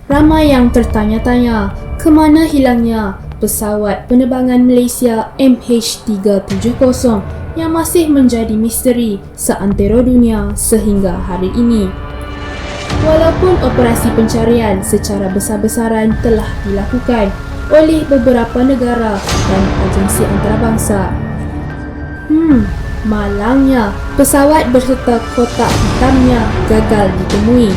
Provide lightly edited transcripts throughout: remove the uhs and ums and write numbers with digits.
Ramai yang tertanya-tanya ke mana hilangnya pesawat penerbangan Malaysia MH370 yang masih menjadi misteri seantero dunia sehingga hari ini. Walaupun operasi pencarian secara besar-besaran telah dilakukan oleh beberapa negara dan agensi antarabangsa. Malangnya pesawat berserta kotak hitamnya gagal ditemui.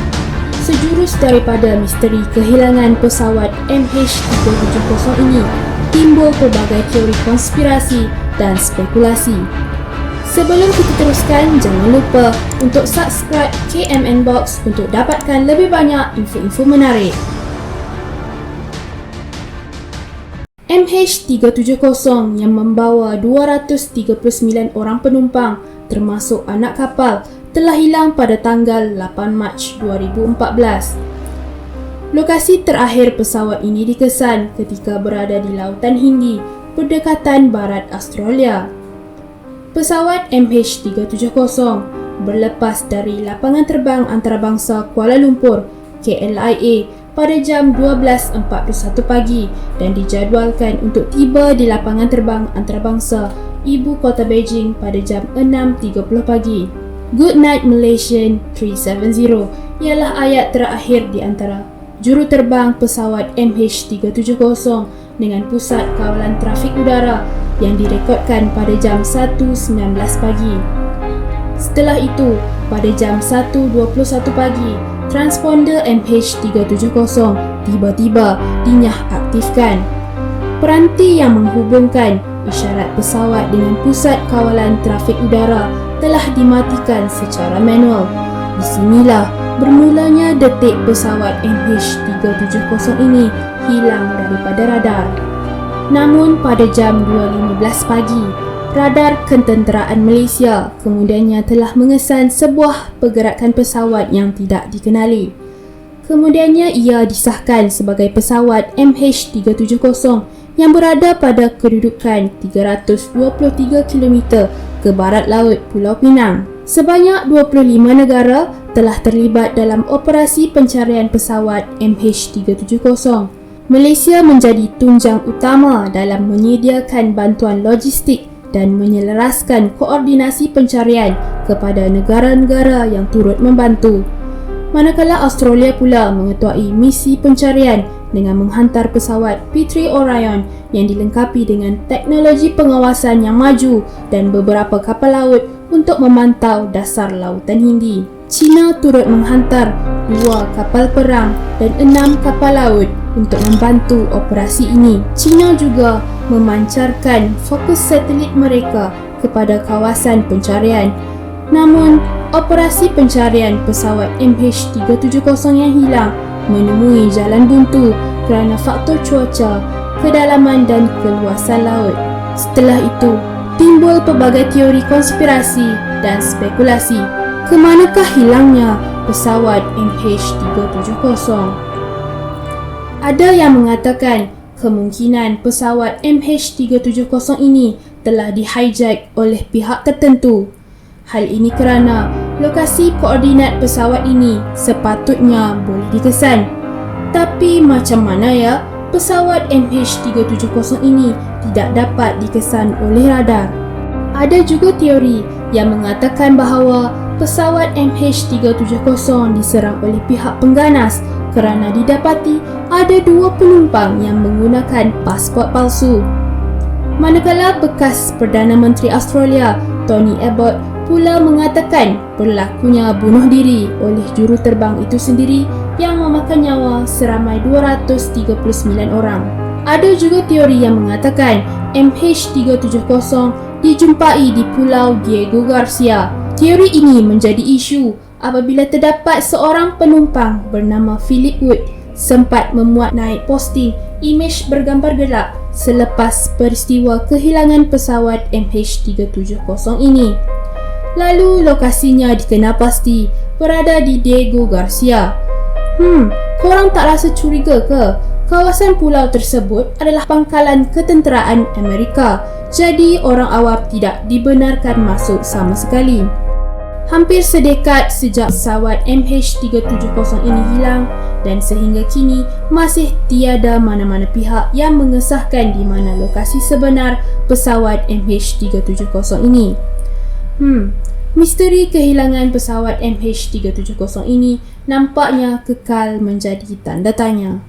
Sejurus daripada misteri kehilangan pesawat MH370 ini, timbul pelbagai teori konspirasi dan spekulasi. Sebelum kita teruskan, jangan lupa untuk subscribe KMN Box untuk dapatkan lebih banyak info-info menarik. MH370 yang membawa 239 orang penumpang termasuk anak kapal telah hilang pada tanggal 8 Mac 2014. Lokasi terakhir pesawat ini dikesan ketika berada di Lautan Hindi, berdekatan barat Australia. Pesawat MH370 berlepas dari lapangan terbang antarabangsa Kuala Lumpur, KLIA, pada jam 12.41 pagi dan dijadualkan untuk tiba di lapangan terbang antarabangsa Ibu Kota Beijing pada jam 6.30 pagi. Good Night Malaysian 370 ialah ayat terakhir di antara juruterbang pesawat MH370 dengan pusat kawalan trafik udara yang direkodkan pada jam 1.19 pagi. Setelah itu, pada jam 1.21 pagi, transponder MH370 tiba-tiba dinyah-aktifkan. Peranti yang menghubungkan isyarat pesawat dengan pusat kawalan trafik udara telah dimatikan secara manual. Di sinilah bermulanya detik pesawat MH370 ini hilang daripada radar. Namun pada jam 2.15 pagi, radar ketenteraan Malaysia kemudiannya telah mengesan sebuah pergerakan pesawat yang tidak dikenali. Kemudiannya ia disahkan sebagai pesawat MH370 yang berada pada kedudukan 323 km ke barat laut Pulau Pinang. Sebanyak 25 negara telah terlibat dalam operasi pencarian pesawat MH370. Malaysia menjadi tunjang utama dalam menyediakan bantuan logistik dan menyelaraskan koordinasi pencarian kepada negara-negara yang turut membantu. Manakala Australia pula mengetuai misi pencarian dengan menghantar pesawat P3 Orion yang dilengkapi dengan teknologi pengawasan yang maju dan beberapa kapal laut untuk memantau dasar Lautan Hindi. China turut menghantar 2 kapal perang dan 6 kapal laut untuk membantu operasi ini. China juga memancarkan fokus satelit mereka kepada kawasan pencarian. Namun, operasi pencarian pesawat MH370 yang hilang menemui jalan buntu kerana faktor cuaca, kedalaman dan keluasan laut. Setelah itu, timbul pelbagai teori konspirasi dan spekulasi. Ke manakah hilangnya pesawat MH370? Ada yang mengatakan kemungkinan pesawat MH370 ini telah di-hijack oleh pihak tertentu. Hal ini kerana lokasi koordinat pesawat ini sepatutnya boleh dikesan. Tapi macam mana ya pesawat MH370 ini tidak dapat dikesan oleh radar? Ada juga teori yang mengatakan bahawa pesawat MH370 diserang oleh pihak pengganas kerana didapati ada 2 penumpang yang menggunakan pasport palsu. Manakala bekas Perdana Menteri Australia Tony Abbott pula mengatakan berlakunya bunuh diri oleh juruterbang itu sendiri yang memakan nyawa seramai 239 orang. Ada juga teori yang mengatakan MH370 dijumpai di Pulau Diego Garcia. Teori ini menjadi isu apabila terdapat seorang penumpang bernama Philip Wood sempat memuat naik posting imej bergambar gelap selepas peristiwa kehilangan pesawat MH370 ini. Lalu lokasinya dikenal pasti berada di Diego Garcia. Korang tak rasa curiga ke? Kawasan pulau tersebut adalah pangkalan ketenteraan Amerika, jadi orang awam tidak dibenarkan masuk sama sekali. Hampir sedekad sejak pesawat MH370 ini hilang, dan sehingga kini masih tiada mana-mana pihak yang mengesahkan di mana lokasi sebenar pesawat MH370 ini. Misteri kehilangan pesawat MH370 ini nampaknya kekal menjadi tanda tanya.